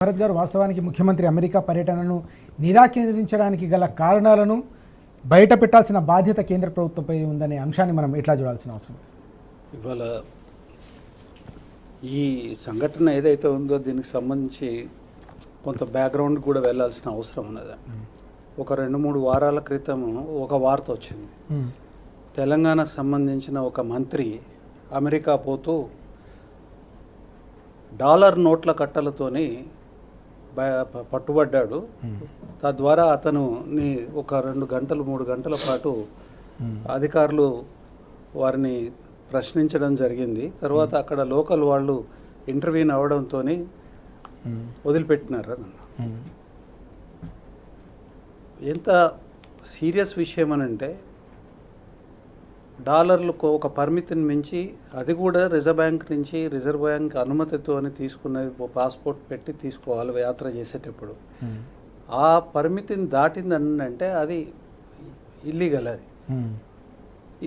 భరత్ గారు, వాస్తవానికి ముఖ్యమంత్రి అమెరికా పర్యటనను నిరాకరించడానికి గల కారణాలను బయట పెట్టాల్సిన బాధ్యత కేంద్ర ప్రభుత్వంపై ఉందనే అంశాన్ని మనం ఎట్లా చూడాల్సిన అవసరం? ఇవాళ ఈ సంఘటన ఏదైతే ఉందో దీనికి సంబంధించి కొంత బ్యాక్గ్రౌండ్ కూడా వెళ్ళాల్సిన అవసరం ఉన్నది. ఒక 2-3 వారాల క్రితం ఒక వార్త వచ్చింది. తెలంగాణకు సంబంధించిన ఒక మంత్రి అమెరికా పోతూ డాలర్ నోట్ల కట్టలతోని పట్టుబడ్డాడు. తద్వారా అతను ఒక 2 గంటలు 3 గంటల పాటు అధికారులు వారిని ప్రశ్నించడం జరిగింది. తర్వాత అక్కడ లోకల్ వాళ్ళు ఇంటర్వ్యూని అవ్వడంతో వదిలిపెట్టినారు. ఎంత సీరియస్ విషయం అనంటే, డాలర్లకు ఒక పరిమితిని మించి, అది కూడా రిజర్వ్ బ్యాంక్ అనుమతితో తీసుకున్నది, పాస్పోర్ట్ పెట్టి తీసుకోవాలి యాత్ర చేసేటప్పుడు. ఆ పరిమితిని దాటిందంటే అది ఇల్లీగల్. అది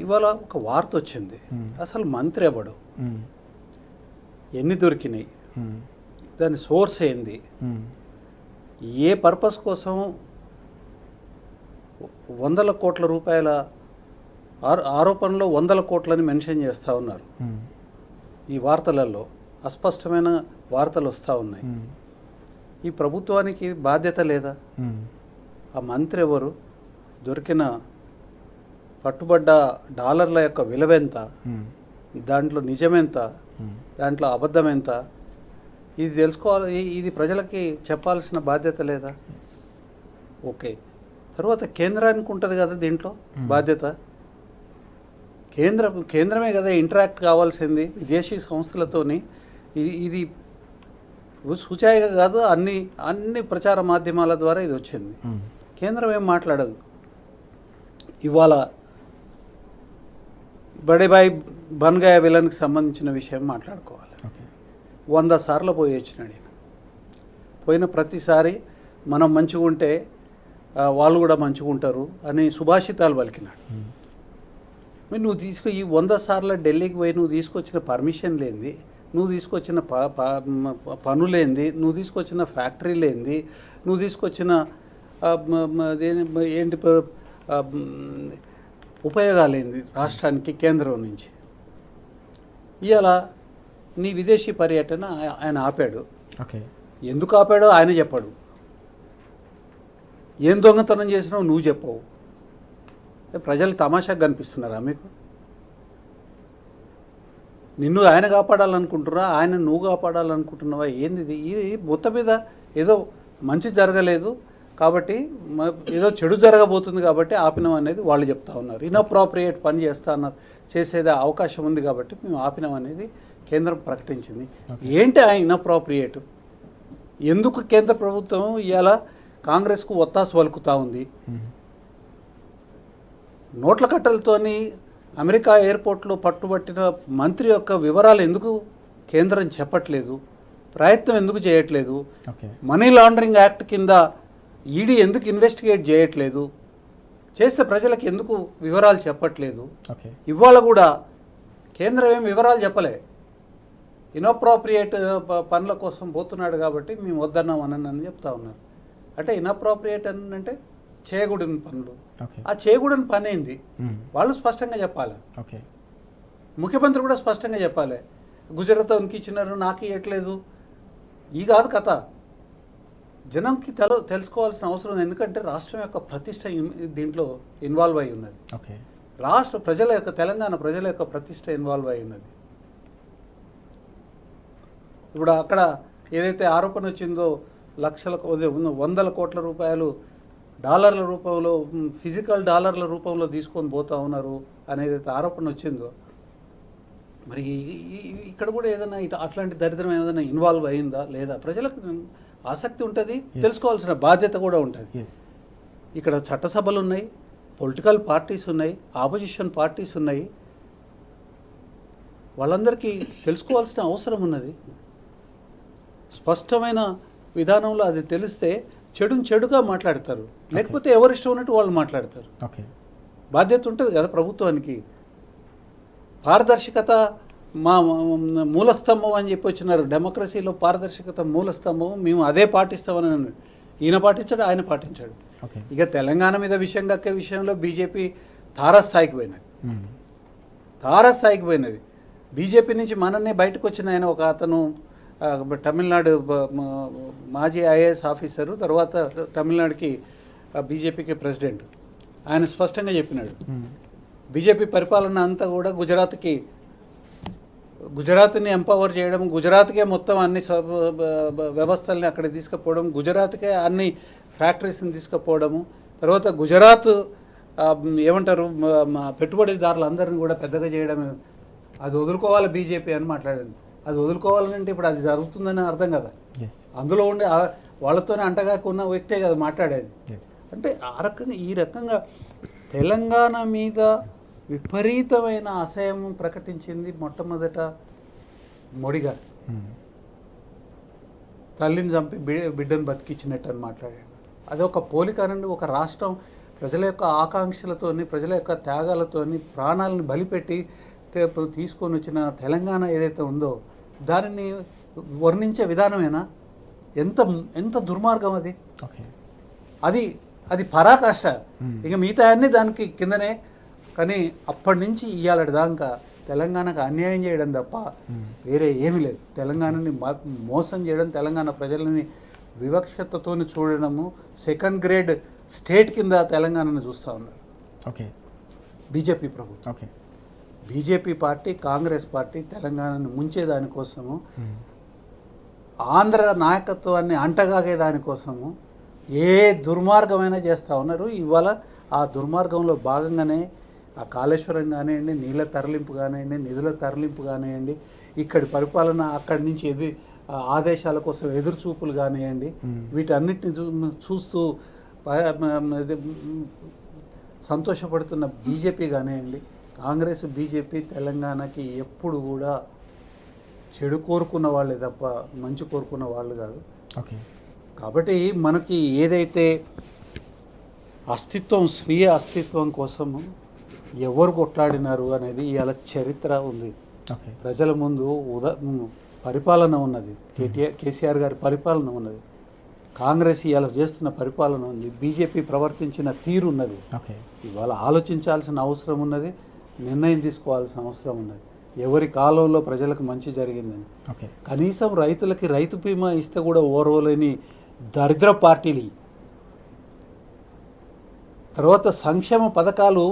ఇవాళ ఒక వార్త వచ్చింది. అసలు మంత్రి ఎవడు, ఎన్ని దొరికినాయి, దాని సోర్స్ ఏంది, ఏ పర్పస్ కోసం 100 కోట్ల రూపాయల ఆరోపణలో 100 కోట్లని మెన్షన్ చేస్తూ ఉన్నారు. ఈ వార్తలలో అస్పష్టమైన వార్తలు వస్తూ ఉన్నాయి. ఈ ప్రభుత్వానికి బాధ్యత లేదా? ఆ మంత్రి ఎవరు, దొరికిన పట్టుబడ్డ డాలర్ల యొక్క విలువెంత, దాంట్లో నిజమెంత, దాంట్లో అబద్ధం ఎంత, ఇది తెలుసుకోవాలి. ఇది ప్రజలకి చెప్పాల్సిన బాధ్యత లేదా? ఓకే, తర్వాత కేంద్రానికి ఉంటుంది కదా దీంట్లో బాధ్యత. కేంద్రమే కదా ఇంటరాక్ట్ కావాల్సింది విదేశీ సంస్థలతోని. ఇది సూచాయిగా కాదు, అన్ని ప్రచార మాధ్యమాల ద్వారా ఇది వచ్చింది. కేంద్రం ఏం మాట్లాడదు. ఇవాళ బడేబాయి బన్గాయ విలన్కి సంబంధించిన విషయం మాట్లాడుకోవాలి. 100 సార్లు పోయి వచ్చినాడు. పోయిన ప్రతిసారి మనం మంచిగా ఉంటే వాళ్ళు కూడా మంచిగా ఉంటారు అని సుభాషితాలు పలికినాడు. నువ్వు ఈ 100 సార్లు ఢిల్లీకి పోయి నువ్వు తీసుకొచ్చిన పర్మిషన్ లేనిది, నువ్వు తీసుకొచ్చిన పనులేంది, నువ్వు తీసుకొచ్చిన ఫ్యాక్టరీ లేనిది, నువ్వు తీసుకొచ్చిన ఏంటి ఉపయోగాలేంది రాష్ట్రానికి కేంద్రం నుంచి. ఇవాళ నీ విదేశీ పర్యటన ఆయన ఆపాడు. ఎందుకు ఆపాడో ఆయన చెప్పాడు. ఏం దొంగతనం చేసినావు నువ్వు చెప్పవు. ప్రజలు తమాషాగా కనిపిస్తున్నారా మీకు? నిన్ను ఆయన కాపాడాలనుకుంటున్నారా, ఆయన నువ్వు కాపాడాలనుకుంటున్నావా? ఏంది ఇది? మొత్తం మీద ఏదో మంచి జరగలేదు కాబట్టి, ఏదో చెడు జరగబోతుంది కాబట్టి ఆపినాం అనేది వాళ్ళు చెప్తా ఉన్నారు. ఇన్అప్రాప్రియేట్ పని చేస్తా అన్నారు, చేసేది అవకాశం ఉంది కాబట్టి మేము ఆపినాం అనేది కేంద్రం ప్రకటించింది. ఏంటి ఆ ఇన్అప్రాప్రియేట్? ఎందుకు కేంద్ర ప్రభుత్వం ఇవాళ కాంగ్రెస్కు ఒత్తాసు పలుకుతూ ఉంది? నోట్ల కట్టలతోని అమెరికా ఎయిర్పోర్ట్లో పట్టుబట్టిన మంత్రి యొక్క వివరాలు ఎందుకు కేంద్రం చెప్పట్లేదు? ప్రయత్నం ఎందుకు చేయట్లేదు? మనీ లాండరింగ్ యాక్ట్ కింద ఈడీ ఎందుకు ఇన్వెస్టిగేట్ చేయట్లేదు? చేస్తే ప్రజలకు ఎందుకు వివరాలు చెప్పట్లేదు? ఇవాళ కూడా కేంద్రం ఏం వివరాలు చెప్పలే. ఇన్అప్రాప్రియేట్ పనుల కోసం పోతున్నాడు కాబట్టి మేము వద్దన్నాం అని చెప్తా ఉన్నారు. అంటే ఇన్అప్రాప్రియేట్ అంటే చేయకూడని పనులు. ఆ చేయకూడని పని ఏంది వాళ్ళు స్పష్టంగా చెప్పాలి. ముఖ్యమంత్రి కూడా స్పష్టంగా చెప్పాలి. గుజరాత్ ఉనికి ఇచ్చినారు, నాకు ఇవ్వట్లేదు, ఈ కాదు కథ. జనంకి తెలుసుకోవాల్సిన అవసరం ఉంది. ఎందుకంటే రాష్ట్రం యొక్క ప్రతిష్ట దీంట్లో ఇన్వాల్వ్ అయి ఉన్నది. రాష్ట్ర ప్రజల యొక్క, తెలంగాణ ప్రజల యొక్క ప్రతిష్ట ఇన్వాల్వ్ అయి ఉన్నది. ఇప్పుడు అక్కడ ఏదైతే ఆరోపణ వచ్చిందో, 100 కోట్ల రూపాయలు డాలర్ల రూపంలో, ఫిజికల్ డాలర్ల రూపంలో తీసుకొని పోతా ఉన్నారు అనేదైతే ఆరోపణ వచ్చిందో, మరి ఇక్కడ కూడా ఏదైనా అట్లాంటి దరిద్రం ఏదైనా ఇన్వాల్వ్ అయిందా లేదా? ప్రజలకు ఆసక్తి ఉంటుంది, తెలుసుకోవాల్సిన బాధ్యత కూడా ఉంటుంది. ఇక్కడ చట్టసభలు ఉన్నాయి, పొలిటికల్ పార్టీస్ ఉన్నాయి, ఆపోజిషన్ పార్టీస్ ఉన్నాయి. వాళ్ళందరికీ తెలుసుకోవాల్సిన అవసరం ఉన్నది. స్పష్టమైన విధానంలో అది తెలిస్తే చెడుగా మాట్లాడతారు, లేకపోతే ఎవరిష్టం ఉన్నట్టు వాళ్ళు మాట్లాడతారు. బాధ్యత ఉంటుంది కదా ప్రభుత్వానికి. పారదర్శకత మా మూలస్తంభం అని చెప్పి వచ్చినారు. డెమోక్రసీలో పారదర్శకత మూలస్తంభం, మేము అదే పాటిస్తామని అన్నాడు. ఈయన పాటించాడు, ఆయన పాటించాడు. ఓకే. ఇక తెలంగాణ మీద విషయం కక్కే విషయంలో బీజేపీ తారాస్థాయికి పోయినది. తారాస్థాయికి పోయినది. బీజేపీ నుంచి మననే బయటకు వచ్చిన ఆయన ఒక అతను తమిళనాడు మాజీ ఐఏఎస్ ఆఫీసరు, తర్వాత తమిళనాడుకి బీజేపీకి ప్రెసిడెంట్. ఆయన స్పష్టంగా చెప్పినాడు, బీజేపీ పరిపాలన అంతా కూడా గుజరాత్ని ఎంపవర్ చేయడం, గుజరాత్కే మొత్తం అన్ని వ్యవస్థల్ని అక్కడ తీసుకుపోవడం, గుజరాత్కే అన్ని ఫ్యాక్టరీస్ని తీసుకుపోవడము, తర్వాత గుజరాత్ ఏమంటారు పెట్టుబడిదారులు అందరిని కూడా పెద్దగా చేయడం, అది వదులుకోవాలి బీజేపీ అని మాట్లాడాను. అది వదులుకోవాలంటే ఇప్పుడు అది జరుగుతుందని అర్థం కదా. అందులో ఉండే వాళ్ళతోనే అంటగాకున్న వ్యక్తే కదా మాట్లాడేది. అంటే ఆ రకంగా ఈ రకంగా తెలంగాణ మీద విపరీతమైన అసహ్యం ప్రకటించింది మొట్టమొదట మోడీ గారు. తల్లిని చంపి బిడ్డను బతికించినట్టు అని మాట్లాడాడు. అది ఒక పోలిక అనండి. ఒక రాష్ట్రం ప్రజల యొక్క ఆకాంక్షలతోని, ప్రజల యొక్క త్యాగాలతోని, ప్రాణాలను బలిపెట్టి తీసుకొని వచ్చిన తెలంగాణ ఏదైతే ఉందో దానిని వర్ణించే విధానమేనా? ఎంత దుర్మార్గం అది. అది పరాకాష్ట. ఇక మిగతా అన్నీ దానికి కిందనే. కానీ అప్పటి నుంచి ఇవాళ దాకా తెలంగాణకు అన్యాయం చేయడం తప్ప వేరే ఏమీ లేదు. తెలంగాణని మోసం చేయడం, తెలంగాణ ప్రజలని వివక్షతతో చూడడము, సెకండ్ గ్రేడ్ స్టేట్ కింద తెలంగాణను చూస్తూ ఉన్నారు. ఓకే. బీజేపీ ప్రభుత్వం, okay, BJP party, Congress party తెలంగాణను ముంచేదానికోసము, ఆంధ్ర నాయకత్వాన్ని అంటగాగే దానికోసము ఏ దుర్మార్గమైనా చేస్తూ ఉన్నారు. ఇవాళ ఆ దుర్మార్గంలో భాగంగానే ఆ కాళేశ్వరం కానివ్వండి, నీళ్ళ తరలింపు కానివ్వండి, నిధుల తరలింపు కానివ్వండి, ఇక్కడి పరిపాలన అక్కడి నుంచి ఆదేశాల కోసం ఎదురుచూపులు కానివ్వండి, వీటన్నిటిని చూస్తూ సంతోషపడుతున్న బీజేపీ కానివ్వండి, కాంగ్రెస్ బీజేపీ తెలంగాణకి ఎప్పుడు కూడా చెడు కోరుకున్న వాళ్ళే తప్ప మంచి కోరుకున్న వాళ్ళు కాదు. ఓకే. కాబట్టి మనకి ఏదైతే స్వీయ అస్తిత్వం కోసము ఎవరు కొట్లాడినారు అనేది ఇవాళ చరిత్ర ఉంది. ప్రజల ముందు పరిపాలన ఉన్నది. కేసీఆర్ గారి పరిపాలన ఉన్నది. కాంగ్రెస్ ఇవాళ చేస్తున్న పరిపాలన ఉంది. బీజేపీ ప్రవర్తించిన తీరు ఉన్నది. ఇవాళ ఆలోచించాల్సిన అవసరం ఉన్నది, నిర్ణయం తీసుకోవాల్సిన అవసరం ఉన్నది. ఎవరి కాలంలో ప్రజలకు మంచి జరిగిందని. కనీసం రైతులకి రైతు బీమా ఇస్తే కూడా ఓర్వలేని దరిద్ర పార్టీలు. తర్వాత సంక్షేమ పథకాలు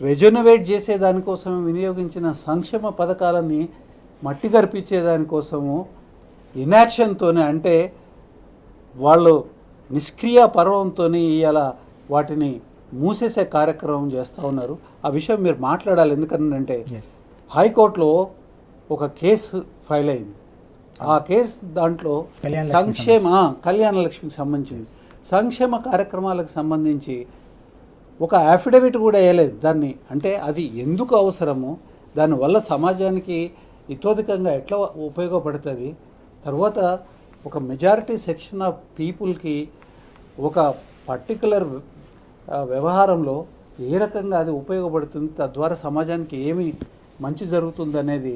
రెజొనవేట్ చేసేదానికోసం వినియోగించిన సంక్షేమ పథకాలని మట్టి గర్పించేదానికోసము ఇనాక్షన్తోనే, అంటే వాళ్ళు నిష్క్రియ పర్వంతో ఇవాళ వాటిని మూసేసే కార్యక్రమం చేస్తూ ఉన్నారు. ఆ విషయం మీరు మాట్లాడాలి. ఎందుకంటే హైకోర్టులో ఒక కేసు ఫైల్ అయింది. ఆ కేసు దాంట్లో కళ్యాణ లక్ష్మికి సంబంధించింది, సంక్షేమ కార్యక్రమాలకు సంబంధించి ఒక అఫిడవిట్ కూడా వేయలేదు దాన్ని. అంటే అది ఎందుకు అవసరమో, దానివల్ల సమాజానికి ఇతోధికంగా ఎట్లా ఉపయోగపడుతుంది, తర్వాత ఒక మెజారిటీ సెక్షన్ ఆఫ్ పీపుల్కి ఒక పర్టికులర్ వ్యవహారంలో ఏ రకంగా అది ఉపయోగపడుతుంది, తద్వారా సమాజానికి ఏమి మంచి జరుగుతుంది అనేది,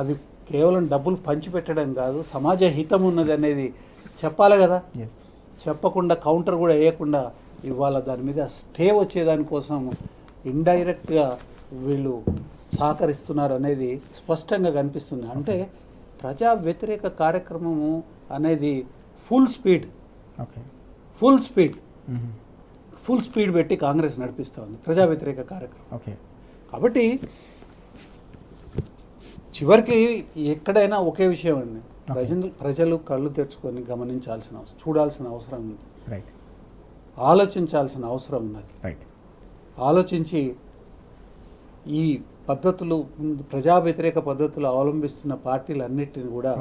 అది కేవలం డబ్బులు పంచిపెట్టడం కాదు, సమాజ హితం ఉన్నది అనేది చెప్పాలి కదా. చెప్పకుండా కౌంటర్ కూడా వేయకుండా ఇవాళ దాని మీద స్టే వచ్చేదానికోసం ఇండైరెక్ట్గా వీళ్ళు సహకరిస్తున్నారు అనేది స్పష్టంగా కనిపిస్తుంది. అంటే ప్రజా వ్యతిరేక కార్యక్రమము అనేది ఫుల్ స్పీడ్ పెట్టి కాంగ్రెస్ నడిపిస్తూ ఉంది ప్రజా వ్యతిరేక కార్యక్రమం. కాబట్టి చివరికి ఎక్కడైనా ఒకే విషయం అండి, ప్రజలు కళ్ళు తెరుచుకొని గమనించాల్సిన అవసరం, చూడాల్సిన అవసరం ఉంది, ఆలోచించాల్సిన అవసరం ఉన్నది. ఆలోచించి ఈ పద్ధతులు, ప్రజా వ్యతిరేక పద్ధతులు అవలంబిస్తున్న పార్టీలన్నిటిని కూడా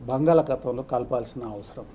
బంగాళాఖాతంలో కలపాల్సిన అవసరం.